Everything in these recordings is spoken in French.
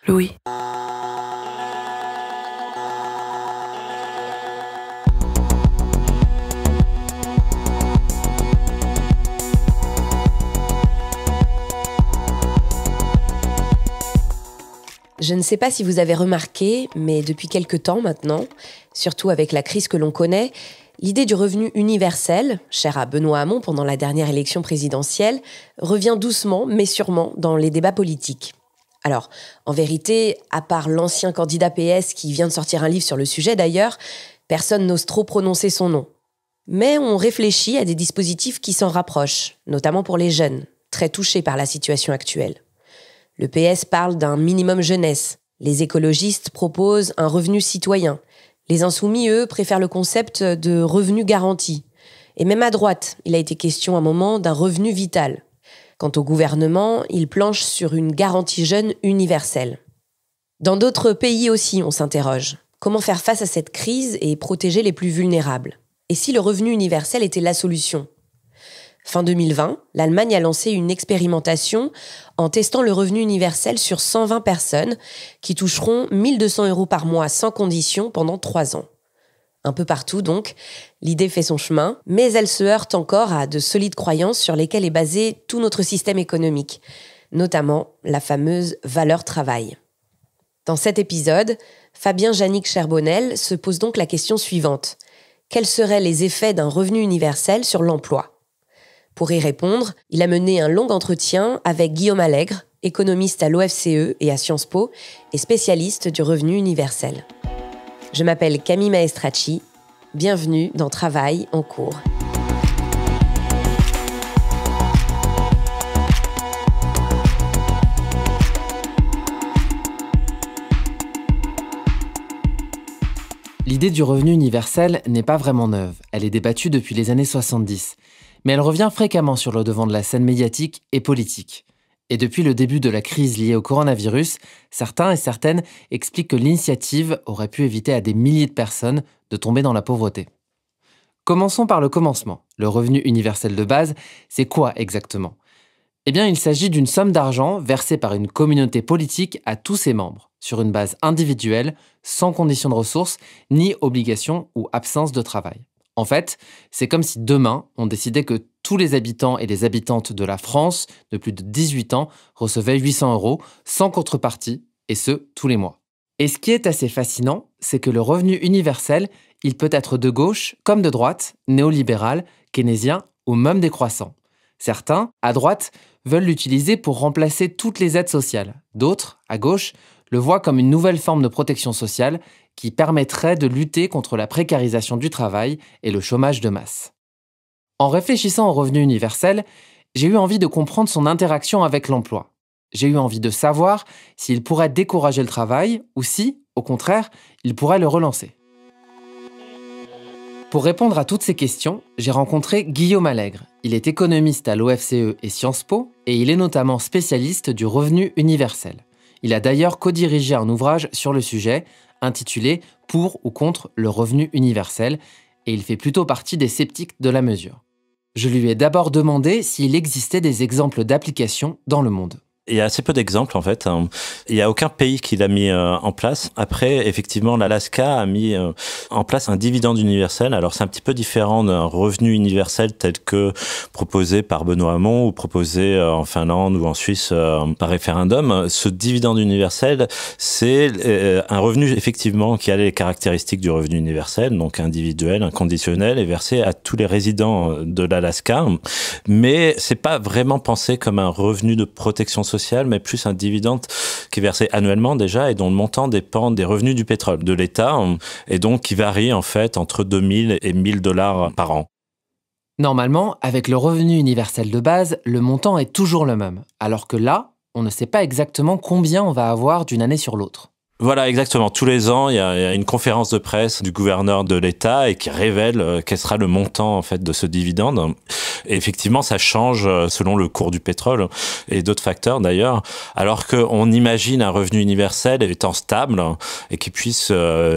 Louis. Je ne sais pas si vous avez remarqué, mais depuis quelque temps maintenant, surtout avec la crise que l'on connaît, l'idée du revenu universel, chère à Benoît Hamon pendant la dernière élection présidentielle, revient doucement mais sûrement dans les débats politiques. Alors, en vérité, à part l'ancien candidat PS qui vient de sortir un livre sur le sujet d'ailleurs, personne n'ose trop prononcer son nom. Mais on réfléchit à des dispositifs qui s'en rapprochent, notamment pour les jeunes, très touchés par la situation actuelle. Le PS parle d'un minimum jeunesse. Les écologistes proposent un revenu citoyen. Les insoumis, eux, préfèrent le concept de revenu garanti. Et même à droite, il a été question à un moment d'un revenu vital. Quant au gouvernement, il planche sur une garantie jeune universelle. Dans d'autres pays aussi, on s'interroge. Comment faire face à cette crise et protéger les plus vulnérables ? Et si le revenu universel était la solution ? Fin 2020, l'Allemagne a lancé une expérimentation en testant le revenu universel sur 120 personnes qui toucheront 1 200 € par mois sans condition pendant 3 ans. Un peu partout donc, l'idée fait son chemin, mais elle se heurte encore à de solides croyances sur lesquelles est basé tout notre système économique, notamment la fameuse valeur travail. Dans cet épisode, Fabien Jannick Cherbonnel se pose donc la question suivante. Quels seraient les effets d'un revenu universel sur l'emploi ? Pour y répondre, il a mené un long entretien avec Guillaume Allègre, économiste à l'OFCE et à Sciences Po et spécialiste du revenu universel. Je m'appelle Camille Maestracci. Bienvenue dans Travail en cours. L'idée du revenu universel n'est pas vraiment neuve. Elle est débattue depuis les années 70. Mais elle revient fréquemment sur le devant de la scène médiatique et politique. Et depuis le début de la crise liée au coronavirus, certains et certaines expliquent que l'initiative aurait pu éviter à des milliers de personnes de tomber dans la pauvreté. Commençons par le commencement. Le revenu universel de base, c'est quoi exactement ? Eh bien, il s'agit d'une somme d'argent versée par une communauté politique à tous ses membres, sur une base individuelle, sans condition de ressources, ni obligation ou absence de travail. En fait, c'est comme si demain, on décidait que tous les habitants et les habitantes de la France de plus de 18 ans recevaient 800 € sans contrepartie, et ce, tous les mois. Et ce qui est assez fascinant, c'est que le revenu universel, il peut être de gauche comme de droite, néolibéral, keynésien ou même décroissant. Certains, à droite, veulent l'utiliser pour remplacer toutes les aides sociales. D'autres, à gauche, le voient comme une nouvelle forme de protection sociale qui permettrait de lutter contre la précarisation du travail et le chômage de masse. En réfléchissant au revenu universel, j'ai eu envie de comprendre son interaction avec l'emploi. J'ai eu envie de savoir s'il pourrait décourager le travail ou si, au contraire, il pourrait le relancer. Pour répondre à toutes ces questions, j'ai rencontré Guillaume Allègre. Il est économiste à l'OFCE et Sciences Po et il est notamment spécialiste du revenu universel. Il a d'ailleurs co-dirigé un ouvrage sur le sujet, intitulé « Pour ou contre le revenu universel » et il fait plutôt partie des sceptiques de la mesure. Je lui ai d'abord demandé s'il existait des exemples d'applications dans le monde. Il y a assez peu d'exemples en fait. Il n'y a aucun pays qui l'a mis en place. Après, effectivement, l'Alaska a mis en place un dividende universel. Alors c'est un petit peu différent d'un revenu universel tel que proposé par Benoît Hamon ou proposé en Finlande ou en Suisse par référendum. Ce dividende universel, c'est un revenu effectivement qui a les caractéristiques du revenu universel, donc individuel, inconditionnel et versé à tous les résidents de l'Alaska. Mais c'est pas vraiment pensé comme un revenu de protection sociale, mais plus un dividende qui est versé annuellement déjà et dont le montant dépend des revenus du pétrole de l'État et donc qui varie en fait entre 2000 et 1000 $ par an. Normalement, avec le revenu universel de base, le montant est toujours le même, alors que là, on ne sait pas exactement combien on va avoir d'une année sur l'autre. Voilà, exactement. Tous les ans, il y a une conférence de presse du gouverneur de l'État et qui révèle quel sera le montant en fait de ce dividende. Et effectivement, ça change selon le cours du pétrole et d'autres facteurs d'ailleurs. Alors qu'on imagine un revenu universel étant stable et qui puisse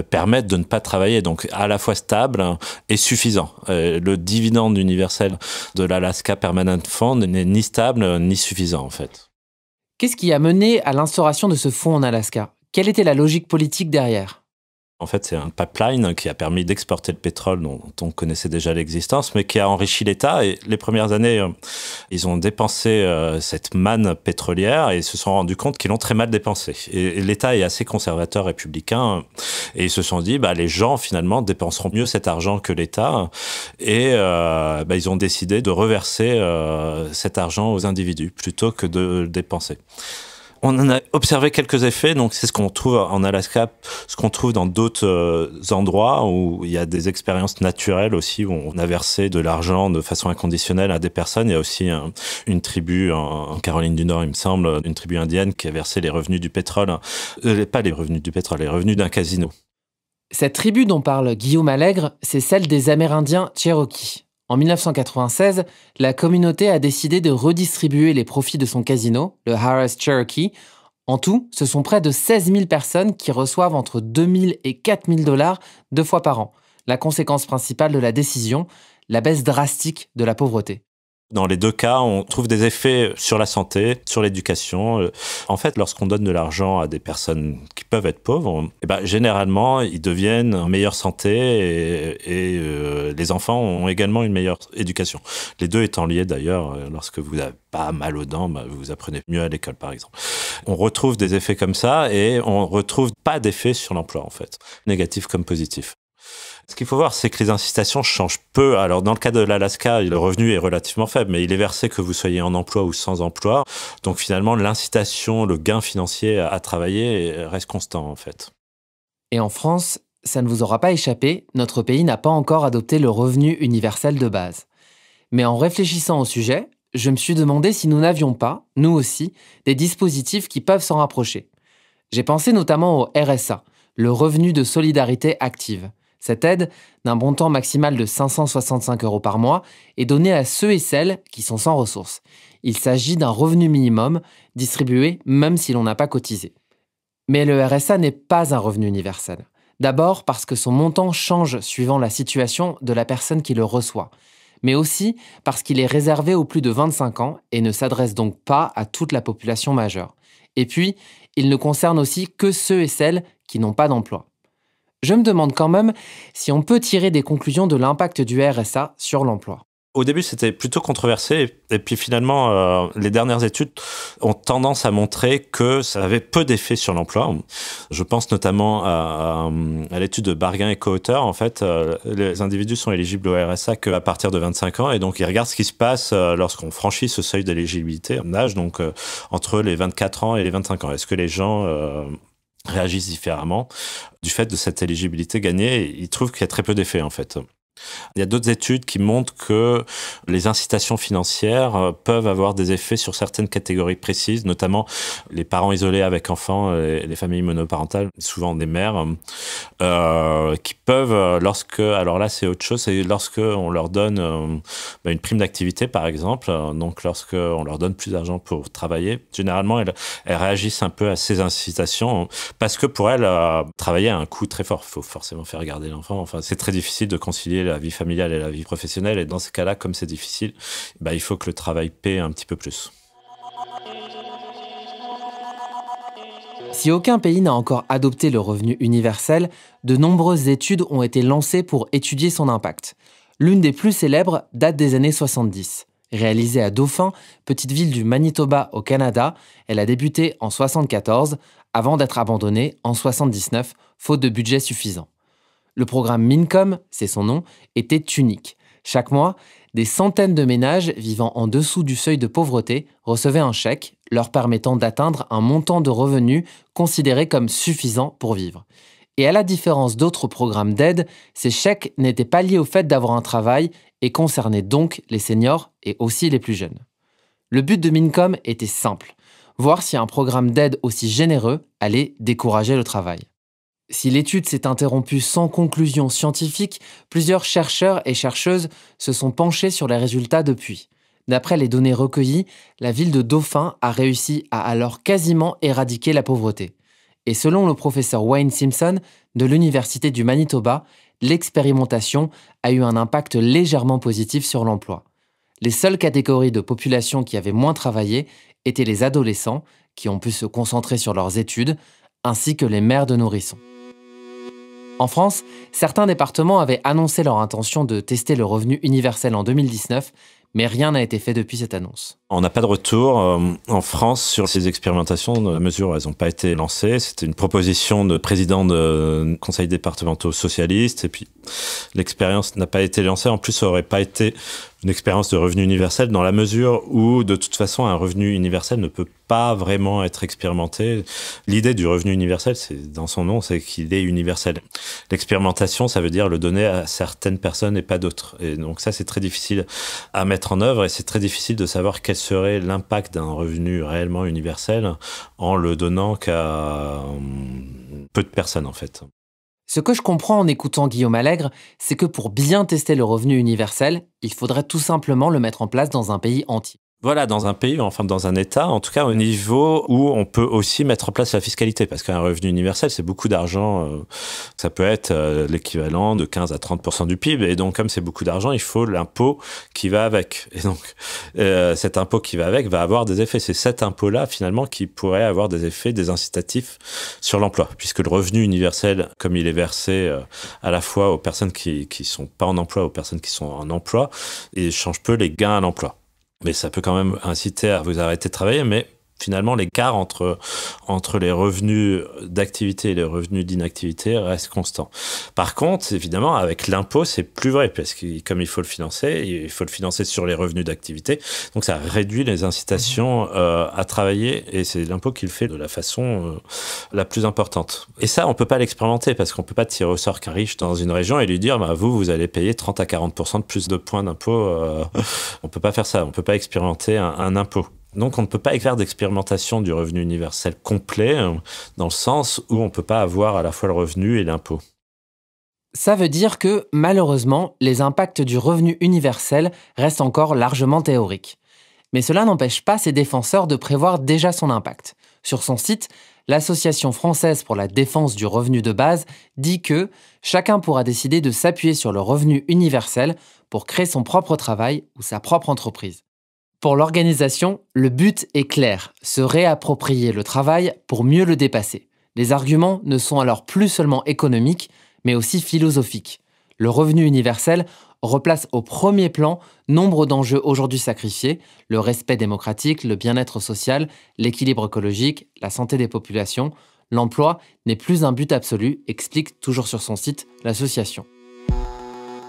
permettre de ne pas travailler, donc à la fois stable et suffisant. Le dividende universel de l'Alaska Permanent Fund n'est ni stable ni suffisant en fait. Qu'est-ce qui a mené à l'instauration de ce fonds en Alaska ? Quelle était la logique politique derrière ? En fait, c'est un pipeline qui a permis d'exporter le pétrole dont on connaissait déjà l'existence, mais qui a enrichi l'État. Et les premières années, ils ont dépensé cette manne pétrolière et se sont rendus compte qu'ils l'ont très mal dépensé. Et l'État est assez conservateur républicain. Et ils se sont dit, les gens, finalement, dépenseront mieux cet argent que l'État. Et ils ont décidé de reverser cet argent aux individus plutôt que de le dépenser. On en a observé quelques effets, donc c'est ce qu'on trouve en Alaska, ce qu'on trouve dans d'autres endroits où il y a des expériences naturelles aussi, où on a versé de l'argent de façon inconditionnelle à des personnes. Il y a aussi une tribu en Caroline du Nord, il me semble, une tribu indienne qui a versé les revenus du pétrole, pas les revenus du pétrole, les revenus d'un casino. Cette tribu dont parle Guillaume Allègre, c'est celle des Amérindiens Cherokee. En 1996, la communauté a décidé de redistribuer les profits de son casino, le Harrah's Cherokee. En tout, ce sont près de 16 000 personnes qui reçoivent entre 2 000 et 4 000 $ 2 fois par an. La conséquence principale de la décision, la baisse drastique de la pauvreté. Dans les deux cas, on trouve des effets sur la santé, sur l'éducation. En fait, lorsqu'on donne de l'argent à des personnes qui peuvent être pauvres, généralement, ils deviennent en meilleure santé et les enfants ont également une meilleure éducation. Les deux étant liés d'ailleurs, lorsque vous n'avez pas mal aux dents, vous apprenez mieux à l'école par exemple. On retrouve des effets comme ça et on retrouve pas d'effet sur l'emploi en fait, négatif comme positif. Ce qu'il faut voir, c'est que les incitations changent peu. Alors, dans le cas de l'Alaska, le revenu est relativement faible, mais il est versé que vous soyez en emploi ou sans emploi. Donc, finalement, l'incitation, le gain financier à travailler reste constant, en fait. Et en France, ça ne vous aura pas échappé, notre pays n'a pas encore adopté le revenu universel de base. Mais en réfléchissant au sujet, je me suis demandé si nous n'avions pas, nous aussi, des dispositifs qui peuvent s'en rapprocher. J'ai pensé notamment au RSA, le revenu de solidarité active. Cette aide, d'un montant maximal de 565 € par mois, est donnée à ceux et celles qui sont sans ressources. Il s'agit d'un revenu minimum, distribué même si l'on n'a pas cotisé. Mais le RSA n'est pas un revenu universel. D'abord parce que son montant change suivant la situation de la personne qui le reçoit. Mais aussi parce qu'il est réservé aux plus de 25 ans et ne s'adresse donc pas à toute la population majeure. Et puis, il ne concerne aussi que ceux et celles qui n'ont pas d'emploi. Je me demande quand même si on peut tirer des conclusions de l'impact du RSA sur l'emploi. Au début, c'était plutôt controversé. Et puis finalement, les dernières études ont tendance à montrer que ça avait peu d'effet sur l'emploi. Je pense notamment à l'étude de Barguin et co-auteurs. En fait, les individus sont éligibles au RSA qu'à partir de 25 ans. Et donc, ils regardent ce qui se passe lorsqu'on franchit ce seuil d'éligibilité en âge, donc entre les 24 ans et les 25 ans. Est-ce que les gens réagissent différemment du fait de cette éligibilité gagnée? Ils trouvent qu'il y a très peu d'effets, en fait. Il y a d'autres études qui montrent que les incitations financières peuvent avoir des effets sur certaines catégories précises, notamment les parents isolés avec enfants, les familles monoparentales, souvent des mères, qui peuvent, alors là c'est autre chose, c'est lorsque on leur donne une prime d'activité par exemple, donc lorsque on leur donne plus d'argent pour travailler, généralement elles réagissent un peu à ces incitations parce que pour elles, travailler a un coût très fort. Il faut forcément faire garder l'enfant. Enfin, c'est très difficile de concilier la vie familiale et la vie professionnelle. Et dans ces cas-là, comme c'est difficile, il faut que le travail paie un petit peu plus. Si aucun pays n'a encore adopté le revenu universel, de nombreuses études ont été lancées pour étudier son impact. L'une des plus célèbres date des années 70. Réalisée à Dauphin, petite ville du Manitoba au Canada, elle a débuté en 1974 avant d'être abandonnée en 1979, faute de budget suffisant. Le programme Mincome, c'est son nom, était unique. Chaque mois, des centaines de ménages vivant en dessous du seuil de pauvreté recevaient un chèque leur permettant d'atteindre un montant de revenus considéré comme suffisant pour vivre. Et à la différence d'autres programmes d'aide, ces chèques n'étaient pas liés au fait d'avoir un travail et concernaient donc les seniors et aussi les plus jeunes. Le but de Mincome était simple, voir si un programme d'aide aussi généreux allait décourager le travail. Si l'étude s'est interrompue sans conclusion scientifique, plusieurs chercheurs et chercheuses se sont penchés sur les résultats depuis. D'après les données recueillies, la ville de Dauphin a réussi à alors quasiment éradiquer la pauvreté. Et selon le professeur Wayne Simpson de l'Université du Manitoba, l'expérimentation a eu un impact légèrement positif sur l'emploi. Les seules catégories de population qui avaient moins travaillé étaient les adolescents, qui ont pu se concentrer sur leurs études, ainsi que les mères de nourrissons. En France, certains départements avaient annoncé leur intention de tester le revenu universel en 2019, mais rien n'a été fait depuis cette annonce. On n'a pas de retour en France sur ces expérimentations. De mesures, elles n'ont pas été lancées. C'était une proposition de président de conseils départementaux socialistes. Et puis, l'expérience n'a pas été lancée. En plus, ça n'aurait pas été une expérience de revenu universel dans la mesure où, de toute façon, un revenu universel ne peut pas vraiment être expérimenté. L'idée du revenu universel, c'est dans son nom, c'est qu'il est universel. L'expérimentation, ça veut dire le donner à certaines personnes et pas d'autres. Et donc ça, c'est très difficile à mettre en œuvre et c'est très difficile de savoir quel serait l'impact d'un revenu réellement universel en le donnant qu'à peu de personnes, en fait. Ce que je comprends en écoutant Guillaume Allègre, c'est que pour bien tester le revenu universel, il faudrait tout simplement le mettre en place dans un pays entier. Voilà, dans un pays, enfin dans un État, en tout cas au niveau où on peut aussi mettre en place la fiscalité, parce qu'un revenu universel, c'est beaucoup d'argent, ça peut être l'équivalent de 15 à 30% du PIB, et donc comme c'est beaucoup d'argent, il faut l'impôt qui va avec. Et donc cet impôt qui va avec va avoir des effets. C'est cet impôt-là, finalement, qui pourrait avoir des effets, des incitatifs sur l'emploi, puisque le revenu universel, comme il est versé à la fois aux personnes qui sont pas en emploi, aux personnes qui sont en emploi, il change peu les gains à l'emploi. Mais ça peut quand même inciter à vous arrêter de travailler, mais finalement, l'écart entre les revenus d'activité et les revenus d'inactivité reste constant. Par contre, évidemment, avec l'impôt, c'est plus vrai, parce que comme il faut le financer sur les revenus d'activité, donc ça réduit les incitations à travailler, et c'est l'impôt qui le fait de la façon la plus importante. Et ça, on peut pas l'expérimenter, parce qu'on peut pas tirer au sort qu'un riche dans une région et lui dire, vous allez payer 30 à 40% de plus de points d'impôt. On peut pas faire ça, on peut pas expérimenter un impôt. Donc on ne peut pas faire d'expérimentation du revenu universel complet dans le sens où on ne peut pas avoir à la fois le revenu et l'impôt. Ça veut dire que, malheureusement, les impacts du revenu universel restent encore largement théoriques. Mais cela n'empêche pas ses défenseurs de prévoir déjà son impact. Sur son site, l'Association française pour la défense du revenu de base dit que chacun pourra décider de s'appuyer sur le revenu universel pour créer son propre travail ou sa propre entreprise. Pour l'organisation, le but est clair, se réapproprier le travail pour mieux le dépasser. Les arguments ne sont alors plus seulement économiques, mais aussi philosophiques. Le revenu universel replace au premier plan nombre d'enjeux aujourd'hui sacrifiés, le respect démocratique, le bien-être social, l'équilibre écologique, la santé des populations. L'emploi n'est plus un but absolu, explique toujours sur son site l'association.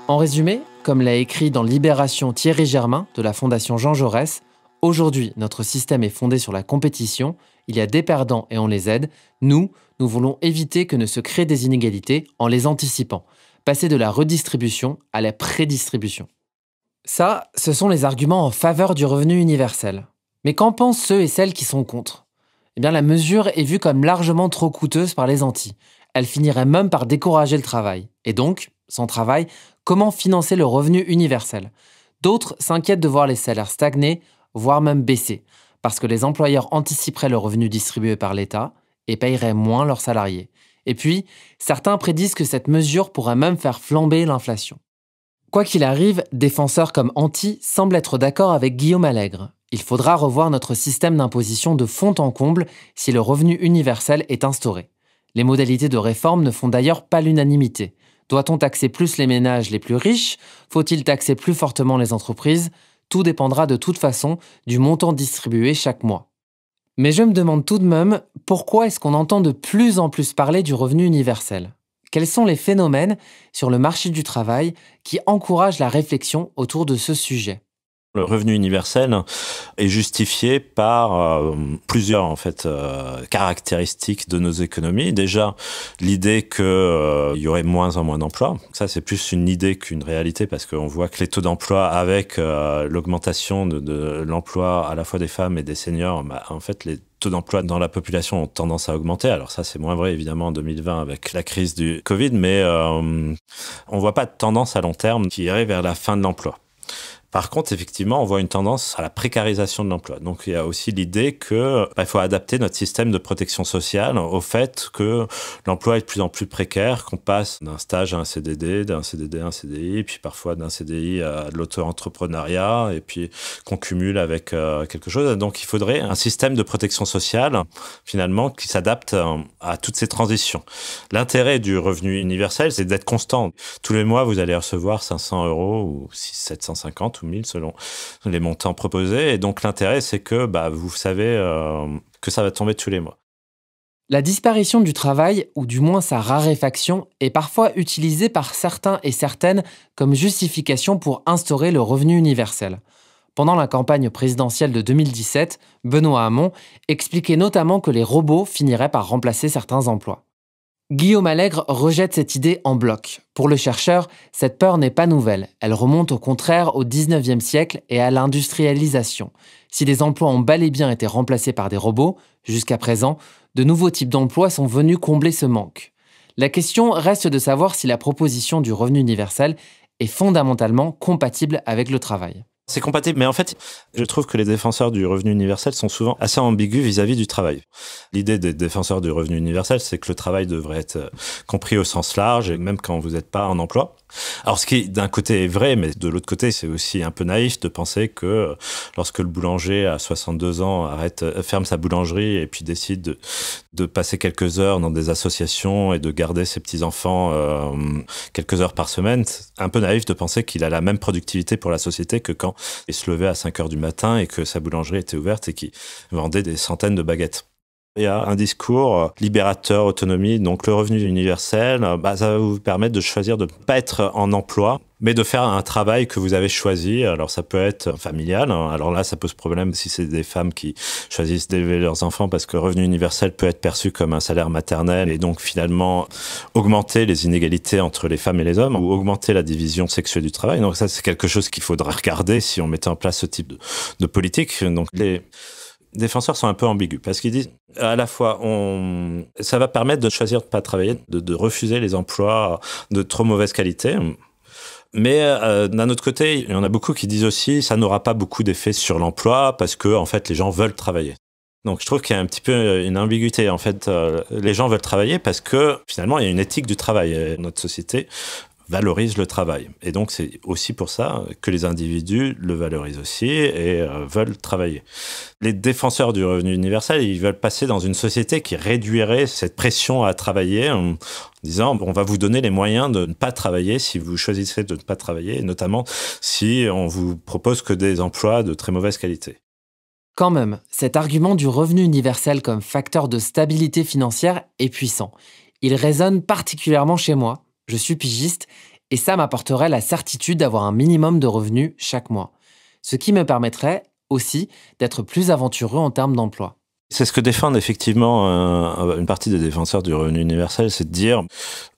En résumé, comme l'a écrit dans Libération Thierry Germain de la Fondation Jean Jaurès, aujourd'hui notre système est fondé sur la compétition, il y a des perdants et on les aide. Nous voulons éviter que ne se créent des inégalités en les anticipant, passer de la redistribution à la prédistribution. Ça, ce sont les arguments en faveur du revenu universel. Mais qu'en pensent ceux et celles qui sont contre ? Eh bien, la mesure est vue comme largement trop coûteuse par les antis. Elle finirait même par décourager le travail. Et donc, sans travail, comment financer le revenu universel ? D'autres s'inquiètent de voir les salaires stagner, voire même baisser, parce que les employeurs anticiperaient le revenu distribué par l'État et paieraient moins leurs salariés. Et puis, certains prédisent que cette mesure pourrait même faire flamber l'inflation. Quoi qu'il arrive, défenseurs comme anti semblent être d'accord avec Guillaume Allègre. Il faudra revoir notre système d'imposition de fond en comble si le revenu universel est instauré. Les modalités de réforme ne font d'ailleurs pas l'unanimité. Doit-on taxer plus les ménages les plus riches ? Faut-il taxer plus fortement les entreprises ? Tout dépendra de toute façon du montant distribué chaque mois. Mais je me demande tout de même, pourquoi est-ce qu'on entend de plus en plus parler du revenu universel ? Quels sont les phénomènes sur le marché du travail qui encouragent la réflexion autour de ce sujet ? Le revenu universel est justifié par plusieurs caractéristiques de nos économies. Déjà, l'idée qu'il y aurait moins en moins d'emplois. Ça, c'est plus une idée qu'une réalité parce qu'on voit que les taux d'emploi avec l'augmentation de l'emploi à la fois des femmes et des seniors, les taux d'emploi dans la population ont tendance à augmenter. Alors ça, c'est moins vrai évidemment en 2020 avec la crise du Covid, mais on voit pas de tendance à long terme qui irait vers la fin de l'emploi. Par contre, effectivement, on voit une tendance à la précarisation de l'emploi. Donc, il y a aussi l'idée que il faut adapter notre système de protection sociale au fait que l'emploi est de plus en plus précaire, qu'on passe d'un stage à un CDD, d'un CDD à un CDI, puis parfois d'un CDI à de l'auto-entrepreneuriat, et puis qu'on cumule avec quelque chose. Donc, il faudrait un système de protection sociale, finalement, qui s'adapte à toutes ces transitions. L'intérêt du revenu universel, c'est d'être constant. Tous les mois, vous allez recevoir 500 € ou 750 ou 1000 selon les montants proposés. Et donc, l'intérêt, c'est que vous savez que ça va tomber tous les mois. La disparition du travail, ou du moins sa raréfaction, est parfois utilisée par certains et certaines comme justification pour instaurer le revenu universel. Pendant la campagne présidentielle de 2017, Benoît Hamon expliquait notamment que les robots finiraient par remplacer certains emplois. Guillaume Allègre rejette cette idée en bloc. Pour le chercheur, cette peur n'est pas nouvelle. Elle remonte au contraire au 19e siècle et à l'industrialisation. Si les emplois ont bel et bien été remplacés par des robots, jusqu'à présent, de nouveaux types d'emplois sont venus combler ce manque. La question reste de savoir si la proposition du revenu universel est fondamentalement compatible avec le travail. C'est compatible, mais en fait, je trouve que les défenseurs du revenu universel sont souvent assez ambigus vis-à-vis du travail. L'idée des défenseurs du revenu universel, c'est que le travail devrait être compris au sens large, et même quand vous n'êtes pas en emploi. Alors, ce qui, d'un côté, est vrai, mais de l'autre côté, c'est aussi un peu naïf de penser que lorsque le boulanger à 62 ans ferme sa boulangerie et puis décide de passer quelques heures dans des associations et de garder ses petits-enfants quelques heures par semaine, c'est un peu naïf de penser qu'il a la même productivité pour la société que quand il se levait à 5 heures du matin et que sa boulangerie était ouverte et qu'il vendait des centaines de baguettes. Il y a un discours libérateur, autonomie, donc le revenu universel, ça va vous permettre de choisir de ne pas être en emploi, mais de faire un travail que vous avez choisi. Alors ça peut être familial, alors là ça pose problème si c'est des femmes qui choisissent d'élever leurs enfants parce que le revenu universel peut être perçu comme un salaire maternel et donc finalement augmenter les inégalités entre les femmes et les hommes ou augmenter la division sexuelle du travail. Donc ça c'est quelque chose qu'il faudra regarder si on mettait en place ce type de politique. Donc les défenseurs sont un peu ambigus parce qu'ils disent à la fois ça va permettre de choisir de ne pas travailler, de refuser les emplois de trop mauvaise qualité. Mais d'un autre côté, il y en a beaucoup qui disent aussi ça n'aura pas beaucoup d'effet sur l'emploi parce que en fait les gens veulent travailler. Donc je trouve qu'il y a un petit peu une ambiguïté. En fait, les gens veulent travailler parce que finalement il y a une éthique du travail. Notre société valorise le travail. Et donc, c'est aussi pour ça que les individus le valorisent aussi et veulent travailler. Les défenseurs du revenu universel, ils veulent passer dans une société qui réduirait cette pression à travailler en disant on va vous donner les moyens de ne pas travailler si vous choisissez de ne pas travailler, et notamment si on vous propose que des emplois de très mauvaise qualité. Quand même, cet argument du revenu universel comme facteur de stabilité financière est puissant. Il résonne particulièrement chez moi. Je suis pigiste et ça m'apporterait la certitude d'avoir un minimum de revenus chaque mois. Ce qui me permettrait aussi d'être plus aventureux en termes d'emploi. C'est ce que défendent effectivement une partie des défenseurs du revenu universel, c'est de dire,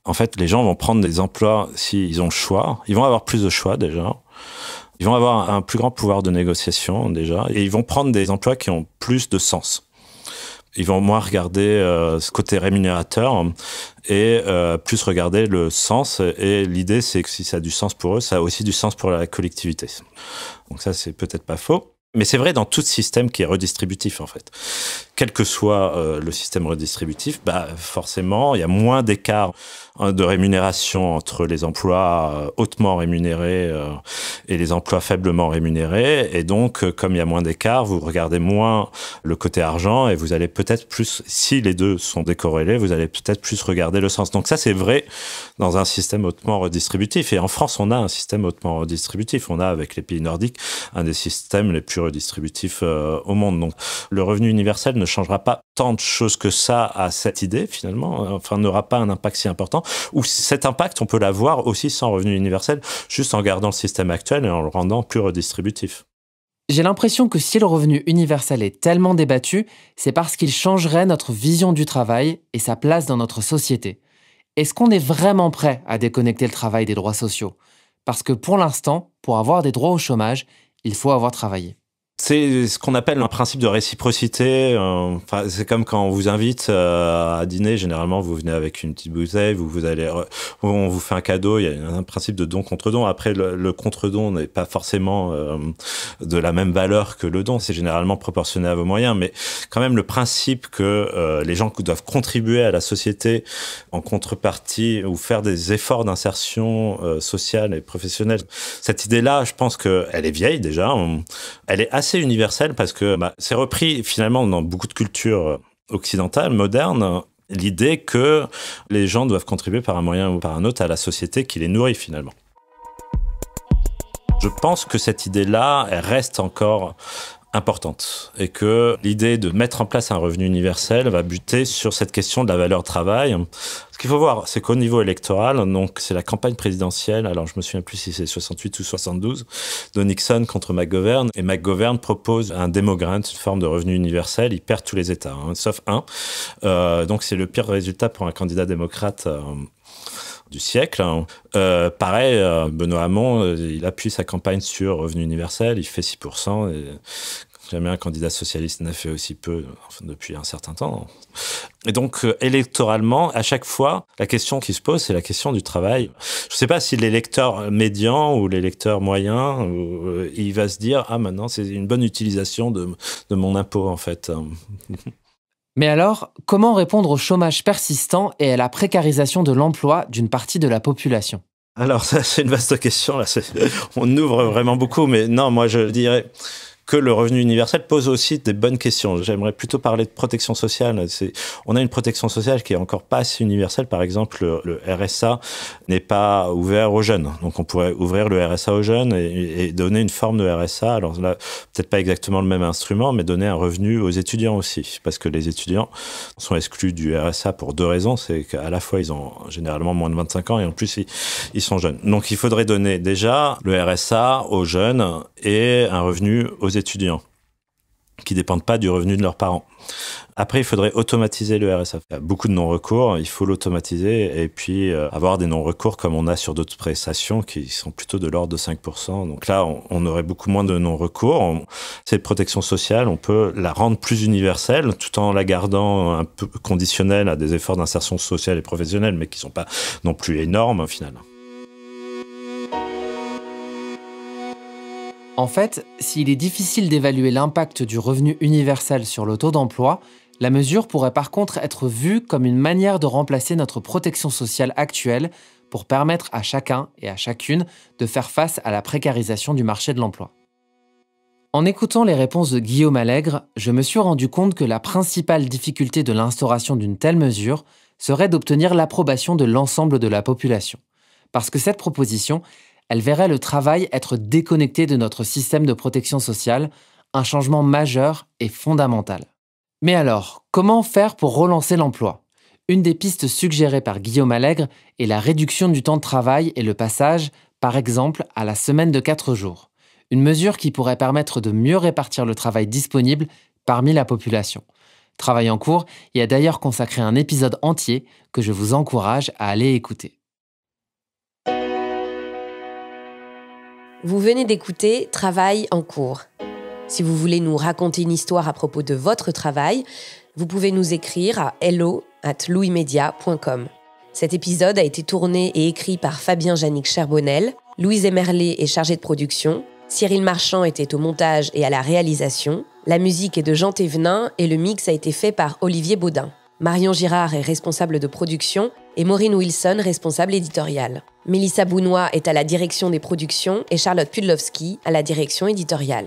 en fait, les gens vont prendre des emplois s'ils ont le choix. Ils vont avoir plus de choix déjà. Ils vont avoir un plus grand pouvoir de négociation déjà. Et ils vont prendre des emplois qui ont plus de sens. Ils vont moins regarder ce côté rémunérateur et plus regarder le sens. Et l'idée, c'est que si ça a du sens pour eux, ça a aussi du sens pour la collectivité. Donc ça, c'est peut-être pas faux. Mais c'est vrai dans tout système qui est redistributif, en fait. Quel que soit le système redistributif, forcément, il y a moins d'écart de rémunération entre les emplois hautement rémunérés et les emplois faiblement rémunérés. Et donc, comme il y a moins d'écart, vous regardez moins le côté argent et vous allez peut-être plus, si les deux sont décorrélés, vous allez peut-être plus regarder le sens. Donc ça, c'est vrai dans un système hautement redistributif. Et en France, on a un système hautement redistributif. On a, avec les pays nordiques, un des systèmes les plus redistributifs au monde. Donc, le revenu universel ne changera pas tant de choses que ça à cette idée, finalement. Enfin, n'aura pas un impact si important. Ou cet impact, on peut l'avoir aussi sans revenu universel, juste en gardant le système actuel et en le rendant plus redistributif. J'ai l'impression que si le revenu universel est tellement débattu, c'est parce qu'il changerait notre vision du travail et sa place dans notre société. Est-ce qu'on est vraiment prêt à déconnecter le travail des droits sociaux ? Parce que pour l'instant, pour avoir des droits au chômage, il faut avoir travaillé. C'est ce qu'on appelle un principe de réciprocité. Enfin, c'est comme quand on vous invite à dîner. Généralement, vous venez avec une petite bouteille, on vous fait un cadeau. Il y a un principe de don contre don. Après, le contre-don n'est pas forcément de la même valeur que le don. C'est généralement proportionné à vos moyens. Mais quand même, le principe que les gens doivent contribuer à la société en contrepartie ou faire des efforts d'insertion sociale et professionnelle. Cette idée-là, je pense qu'elle est vieille déjà. Elle est assez universelle parce que c'est repris finalement dans beaucoup de cultures occidentales, modernes, l'idée que les gens doivent contribuer par un moyen ou par un autre à la société qui les nourrit finalement. Je pense que cette idée-là, elle reste encore importante et que l'idée de mettre en place un revenu universel va buter sur cette question de la valeur travail. Ce qu'il faut voir, c'est qu'au niveau électoral, donc c'est la campagne présidentielle, alors je me souviens plus si c'est 68 ou 72, de Nixon contre McGovern, et McGovern propose un Demo Grant, une forme de revenu universel, il perd tous les États, sauf un. Donc c'est le pire résultat pour un candidat démocrate du siècle. Pareil, Benoît Hamon, il appuie sa campagne sur revenu universel, il fait 6%, et jamais un candidat socialiste n'a fait aussi peu depuis un certain temps. Et donc, électoralement, à chaque fois, la question qui se pose, c'est la question du travail. Je ne sais pas si l'électeur médian ou l'électeur moyen, il va se dire « Ah, maintenant, c'est une bonne utilisation de mon impôt, en fait. » Mais alors, comment répondre au chômage persistant et à la précarisation de l'emploi d'une partie de la population ? Alors, ça, c'est une vaste question. Là, on ouvre vraiment beaucoup, mais non, moi, je dirais que le revenu universel pose aussi des bonnes questions. J'aimerais plutôt parler de protection sociale. On a une protection sociale qui est encore pas assez universelle. Par exemple, le RSA n'est pas ouvert aux jeunes. Donc, on pourrait ouvrir le RSA aux jeunes et donner une forme de RSA. Alors là, peut-être pas exactement le même instrument, mais donner un revenu aux étudiants aussi. Parce que les étudiants sont exclus du RSA pour deux raisons. C'est qu'à la fois, ils ont généralement moins de 25 ans et en plus, ils sont jeunes. Donc, il faudrait donner déjà le RSA aux jeunes et un revenu aux étudiants qui dépendent pas du revenu de leurs parents. Après, il faudrait automatiser le RSA. Il y a beaucoup de non-recours, il faut l'automatiser et puis avoir des non-recours comme on a sur d'autres prestations qui sont plutôt de l'ordre de 5%. Donc là, on aurait beaucoup moins de non-recours. Cette protection sociale, on peut la rendre plus universelle tout en la gardant un peu conditionnelle à des efforts d'insertion sociale et professionnelle, mais qui sont pas non plus énormes au final. En fait, s'il est difficile d'évaluer l'impact du revenu universel sur le taux d'emploi, la mesure pourrait par contre être vue comme une manière de remplacer notre protection sociale actuelle pour permettre à chacun et à chacune de faire face à la précarisation du marché de l'emploi. En écoutant les réponses de Guillaume Allègre, je me suis rendu compte que la principale difficulté de l'instauration d'une telle mesure serait d'obtenir l'approbation de l'ensemble de la population. Parce que cette proposition, elle verrait le travail être déconnecté de notre système de protection sociale, un changement majeur et fondamental. Mais alors, comment faire pour relancer l'emploi ? Une des pistes suggérées par Guillaume Allègre est la réduction du temps de travail et le passage, par exemple, à la semaine de 4 jours. Une mesure qui pourrait permettre de mieux répartir le travail disponible parmi la population. Travail en cours y a d'ailleurs consacré un épisode entier que je vous encourage à aller écouter. Vous venez d'écouter Travail en cours. Si vous voulez nous raconter une histoire à propos de votre travail, vous pouvez nous écrire à hello@louismedia.com. Cet épisode a été tourné et écrit par Fabien Jannick Cherbonnel, Louise Emerlé est chargée de production, Cyril Marchand était au montage et à la réalisation, la musique est de Jean Thévenin et le mix a été fait par Olivier Baudin. Marion Girard est responsable de production et Maureen Wilson, responsable éditoriale. Mélissa Bounois est à la direction des productions et Charlotte Pudlowski à la direction éditoriale.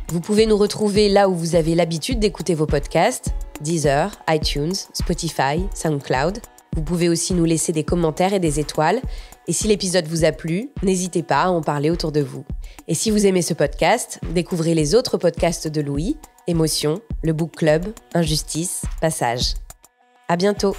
Vous pouvez nous retrouver là où vous avez l'habitude d'écouter vos podcasts, Deezer, iTunes, Spotify, SoundCloud. Vous pouvez aussi nous laisser des commentaires et des étoiles. Et si l'épisode vous a plu, n'hésitez pas à en parler autour de vous. Et si vous aimez ce podcast, découvrez les autres podcasts de Louis, Émotion, le Book Club, Injustice, Passage. À bientôt.